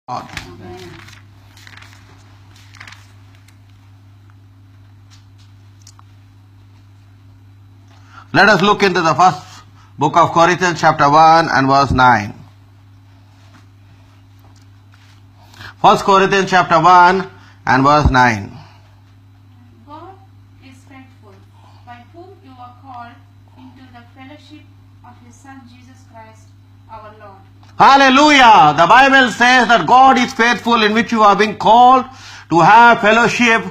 Amen. Let us look into the first book of Corinthians chapter 1 and verse 9. 1 Corinthians chapter 1 and verse 9. God is faithful, by whom you are called into the fellowship of His Son Jesus Christ, our Lord. Hallelujah! The Bible says that God is faithful, in which you are being called to have fellowship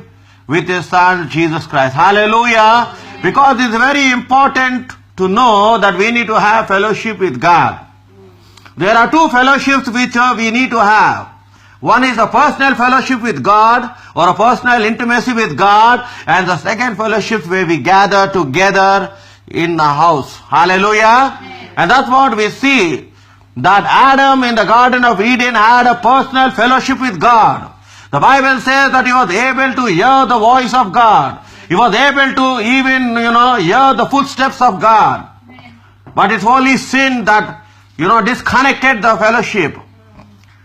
with His Son Jesus Christ. Hallelujah! Amen. Because it's very important to know that we need to have fellowship with God. There are two fellowships which we need to have. One is a personal fellowship with God, or a personal intimacy with God, and the second fellowship where we gather together in the house. Hallelujah! Amen. And that's what we see, that Adam in the Garden of Eden had a personal fellowship with God. The Bible says that he was able to hear the voice of God. He was able to even, hear the footsteps of God. Amen. But it's only sin that, disconnected the fellowship.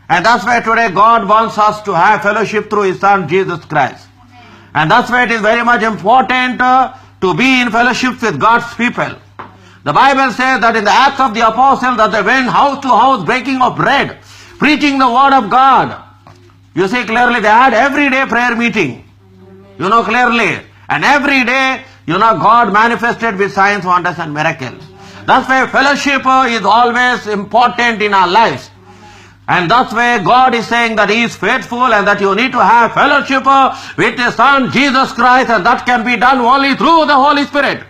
And that's why today God wants us to have fellowship through His Son Jesus Christ. Amen. And that's why it is very much important to be in fellowship with God's people. The Bible says that in the Acts of the Apostles that they went house to house breaking of bread, preaching the word of God. You see clearly they had everyday prayer meeting. Clearly. And every day, God manifested with signs, wonders and miracles. That's why fellowship is always important in our lives. And that's why God is saying that He is faithful and that you need to have fellowship with His Son Jesus Christ, and that can be done only through the Holy Spirit.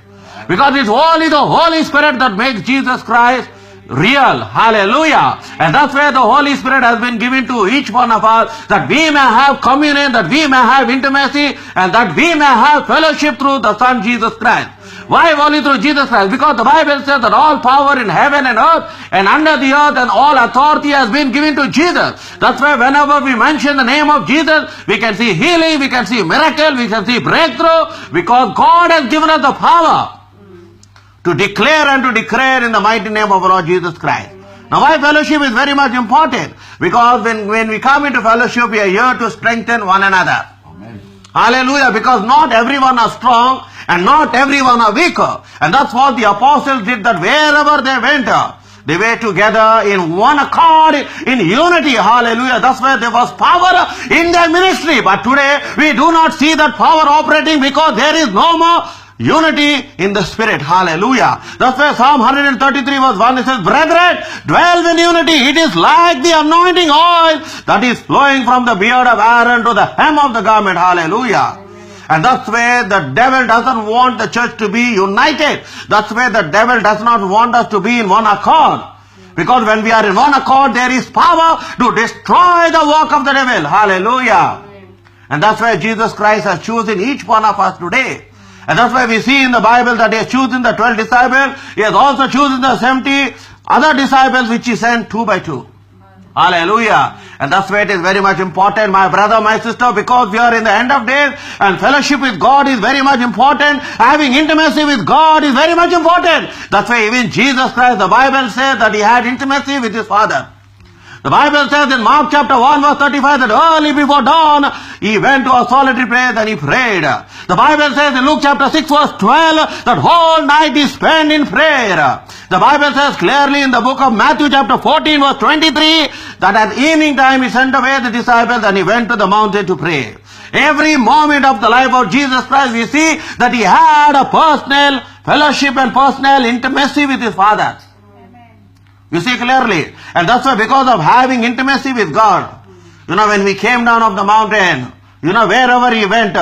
Because it's only the Holy Spirit that makes Jesus Christ real. Hallelujah. And that's why the Holy Spirit has been given to each one of us, that we may have communion, that we may have intimacy, and that we may have fellowship through the Son Jesus Christ. Why only through Jesus Christ? Because the Bible says that all power in heaven and earth and under the earth and all authority has been given to Jesus. That's why whenever we mention the name of Jesus, we can see healing, we can see miracle, we can see breakthrough, because God has given us the power to declare and to declare in the mighty name of our Lord Jesus Christ. Now why fellowship is very much important? Because when we come into fellowship, we are here to strengthen one another. Amen. Hallelujah. Because not everyone are strong and not everyone are weaker. And that's what the apostles did, that wherever they went, they were together in one accord, in unity. Hallelujah. That's why there was power in their ministry. But today we do not see that power operating, because there is no more unity in the Spirit. Hallelujah. That's why Psalm 133 verse 1, it says, Brethren, dwell in unity. It is like the anointing oil that is flowing from the beard of Aaron to the hem of the garment. Hallelujah. And that's where the devil doesn't want the church to be united. That's where the devil does not want us to be in one accord. Because when we are in one accord, there is power to destroy the work of the devil. Hallelujah. And that's why Jesus Christ has chosen each one of us today. And that's why we see in the Bible that He has chosen the 12 disciples. He has also chosen the 70 other disciples which He sent 2 by 2. Hallelujah. And that's why it is very much important, my brother, my sister, because we are in the end of days and fellowship with God is very much important. Having intimacy with God is very much important. That's why even Jesus Christ, the Bible says that He had intimacy with His Father. The Bible says in Mark chapter 1 verse 35 that early before dawn He went to a solitary place and He prayed. The Bible says in Luke chapter 6 verse 12 that whole night He spent in prayer. The Bible says clearly in the book of Matthew chapter 14 verse 23 that at evening time He sent away the disciples and He went to the mountain to pray. Every moment of the life of Jesus Christ we see that He had a personal fellowship and personal intimacy with His Father. You see clearly. And that's why, because of having intimacy with God, when we came down off the mountain, wherever He went,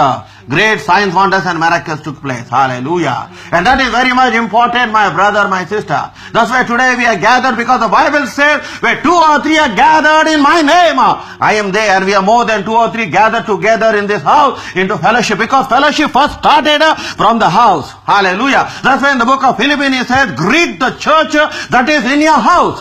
great signs, wonders and miracles took place. Hallelujah. And that is very much important, my brother, my sister. That's why today we are gathered, because the Bible says, where 2 or 3 are gathered in my name, I am there. And we are more than 2 or 3 gathered together in this house into fellowship. Because fellowship first started from the house. Hallelujah. That's why in the book of Philippians it says, greet the church that is in your house.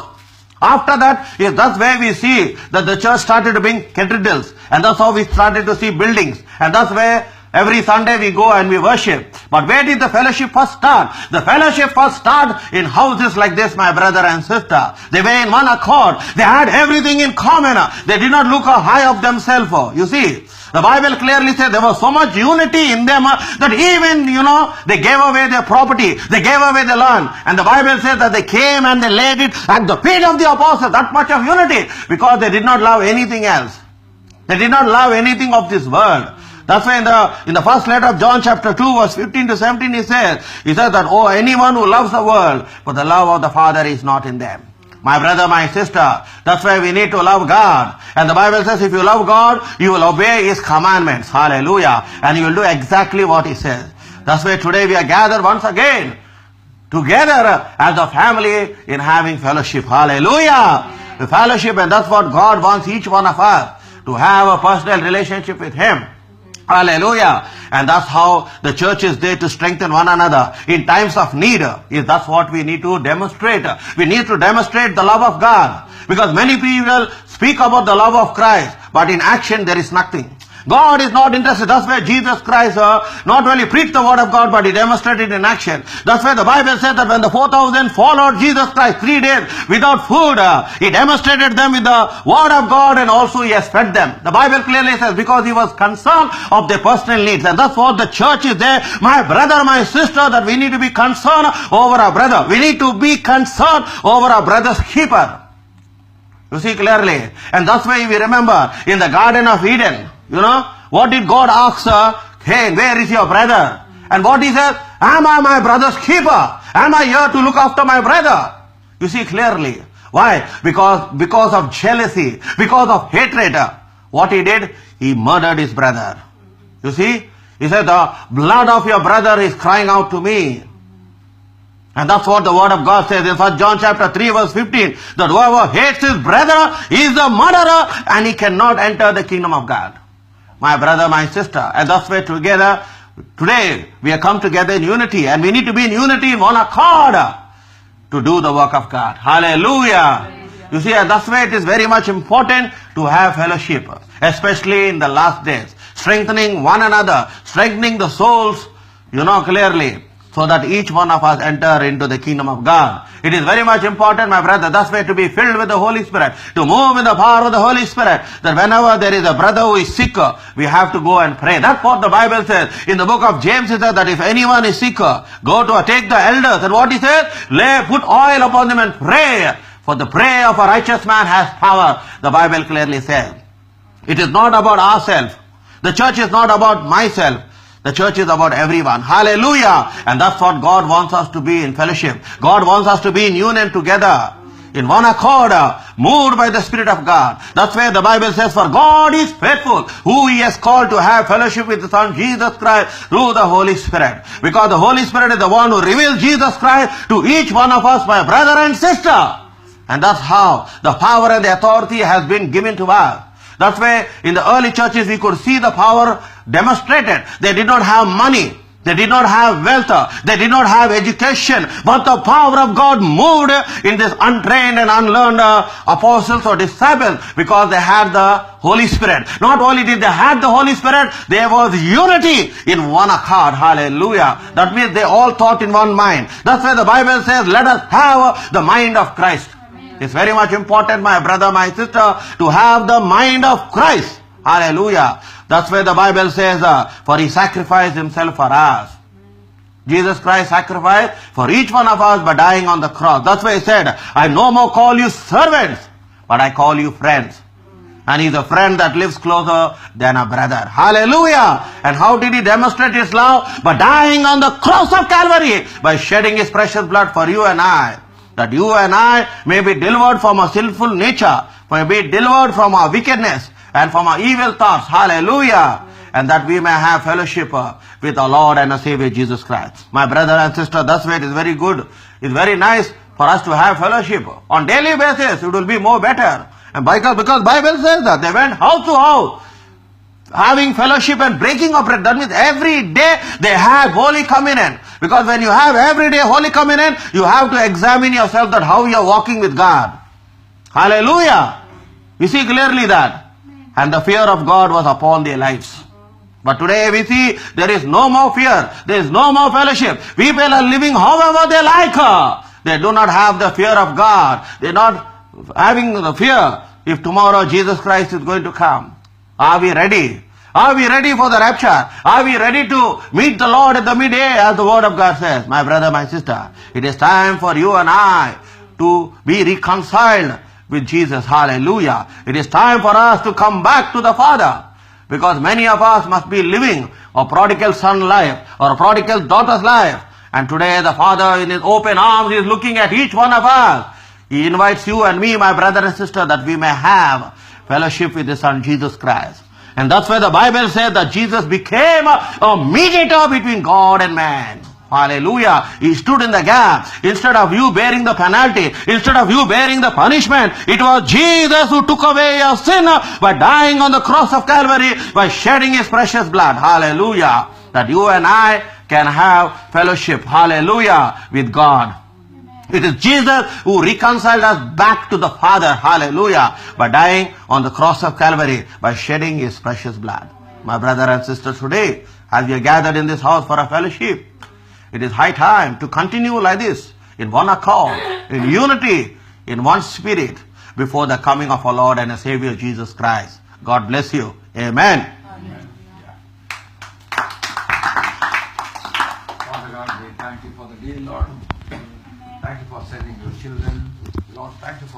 After that, that's where we see that the church started to bring cathedrals. And that's how we started to see buildings. And that's where Every Sunday we go and we worship. But where did the fellowship first start? The fellowship first started in houses like this, my brother and sister. They were in one accord. They had everything in common. They did not look high of themselves. You see, the Bible clearly says there was so much unity in them that even, they gave away their property. They gave away the land. And the Bible says that they came and they laid it at the feet of the apostles. That much of unity. Because they did not love anything else. They did not love anything of this world. That's why in the first letter of John chapter 2 verse 15 to 17 he says that, oh, anyone who loves the world, but the love of the Father is not in them. My brother, my sister, that's why we need to love God. And the Bible says if you love God, you will obey His commandments. Hallelujah. And you will do exactly what He says. That's why today we are gathered once again together as a family in having fellowship. Hallelujah. The fellowship, and that's what God wants each one of us, to have a personal relationship with Him. Hallelujah. And that's how the church is there, to strengthen one another in times of need. That's what we need to demonstrate. We need to demonstrate the love of God. Because many people speak about the love of Christ, but in action there is nothing. God is not interested. That's why Jesus Christ not only preached the word of God, but He demonstrated in action. That's why the Bible says that when the 4,000 followed Jesus Christ 3 days without food, He demonstrated them with the word of God, and also He has fed them. The Bible clearly says because He was concerned of their personal needs. And that's what the church is there. My brother, my sister, that we need to be concerned over our brother. We need to be concerned over our brother's keeper. You see clearly. And that's why we remember in the Garden of Eden, what did God ask Cain? Where is your brother? And what he said? Am I my brother's keeper? Am I here to look after my brother? You see clearly. Why? Because of jealousy, because of hatred. What he did? He murdered his brother. You see? He said, the blood of your brother is crying out to me. And that's what the word of God says in 1 John chapter 3 verse 15. That whoever hates his brother is a murderer, and he cannot enter the kingdom of God. My brother, my sister. And that's why together, today, we have come together in unity. And we need to be in unity in one accord to do the work of God. Hallelujah. You see, that's why it is very much important to have fellowship. Especially in the last days. Strengthening one another. Strengthening the souls, clearly. So that each one of us enter into the kingdom of God. It is very much important, my brother, that's why to be filled with the Holy Spirit, to move in the power of the Holy Spirit, that whenever there is a brother who is sick, we have to go and pray. That's what the Bible says. In the book of James it says that if anyone is sick, go to take the elders. And what he says? Put oil upon them and pray. For the prayer of a righteous man has power. The Bible clearly says. It is not about ourselves. The church is not about myself. The church is about everyone. Hallelujah. And that's what God wants us to be in fellowship. God wants us to be in union together. In one accord, moved by the Spirit of God. That's where the Bible says, for God is faithful, who He has called to have fellowship with the Son Jesus Christ through the Holy Spirit. Because the Holy Spirit is the one who reveals Jesus Christ to each one of us, my brother and sister. And that's how the power and the authority has been given to us. That's why in the early churches we could see the power demonstrated. They did not have money. They did not have wealth. They did not have education. But the power of God moved in this untrained and unlearned apostles or disciples, because they had the Holy Spirit. Not only did they have the Holy Spirit, there was unity in one accord. Hallelujah. That means they all thought in one mind. That's why the Bible says, let us have the mind of Christ. It's very much important, my brother, my sister, to have the mind of Christ. Hallelujah. That's why the Bible says, for He sacrificed Himself for us. Jesus Christ sacrificed for each one of us by dying on the cross. That's why He said, I no more call you servants, but I call you friends. And He's a friend that lives closer than a brother. Hallelujah. And how did He demonstrate His love? By dying on the cross of Calvary, by shedding His precious blood for you and I. That you and I may be delivered from a sinful nature, may be delivered from our wickedness and from our evil thoughts. Hallelujah. And that we may have fellowship with our Lord and our Savior Jesus Christ. My brother and sister, that's why it is very good. It's very nice for us to have fellowship. On daily basis, it will be more better. And because Bible says that they went house to house, having fellowship and breaking of bread. That means every day they had Holy Communion. Because when you have every day Holy Communion, you have to examine yourself that how you are walking with God. Hallelujah. You see clearly that. And the fear of God was upon their lives. But today we see there is no more fear. There is no more fellowship. People are living however they like. They do not have the fear of God. They are not having the fear if tomorrow Jesus Christ is going to come. Are we ready? Are we ready for the rapture? Are we ready to meet the Lord at the midday, as the word of God says? My brother, my sister, it is time for you and I to be reconciled with Jesus. Hallelujah. It is time for us to come back to the Father, because many of us must be living a prodigal son life or a prodigal daughter's life. And today the Father in His open arms is looking at each one of us. He invites you and me, my brother and sister, that we may have fellowship with His Son Jesus Christ. And that's why the Bible says that Jesus became a mediator between God and man. Hallelujah. He stood in the gap. Instead of you bearing the penalty, instead of you bearing the punishment, it was Jesus who took away your sin by dying on the cross of Calvary, by shedding His precious blood. Hallelujah. That you and I can have fellowship. Hallelujah. With God. It is Jesus who reconciled us back to the Father, hallelujah, by dying on the cross of Calvary, by shedding His precious blood. My brother and sister, today, as we are gathered in this house for a fellowship, it is high time to continue like this, in one accord, in unity, in one spirit, before the coming of our Lord and our Savior Jesus Christ. God bless you. Amen. Father God, we thank You for the day, Lord. Thank You for sending Your children. Lord, thank You for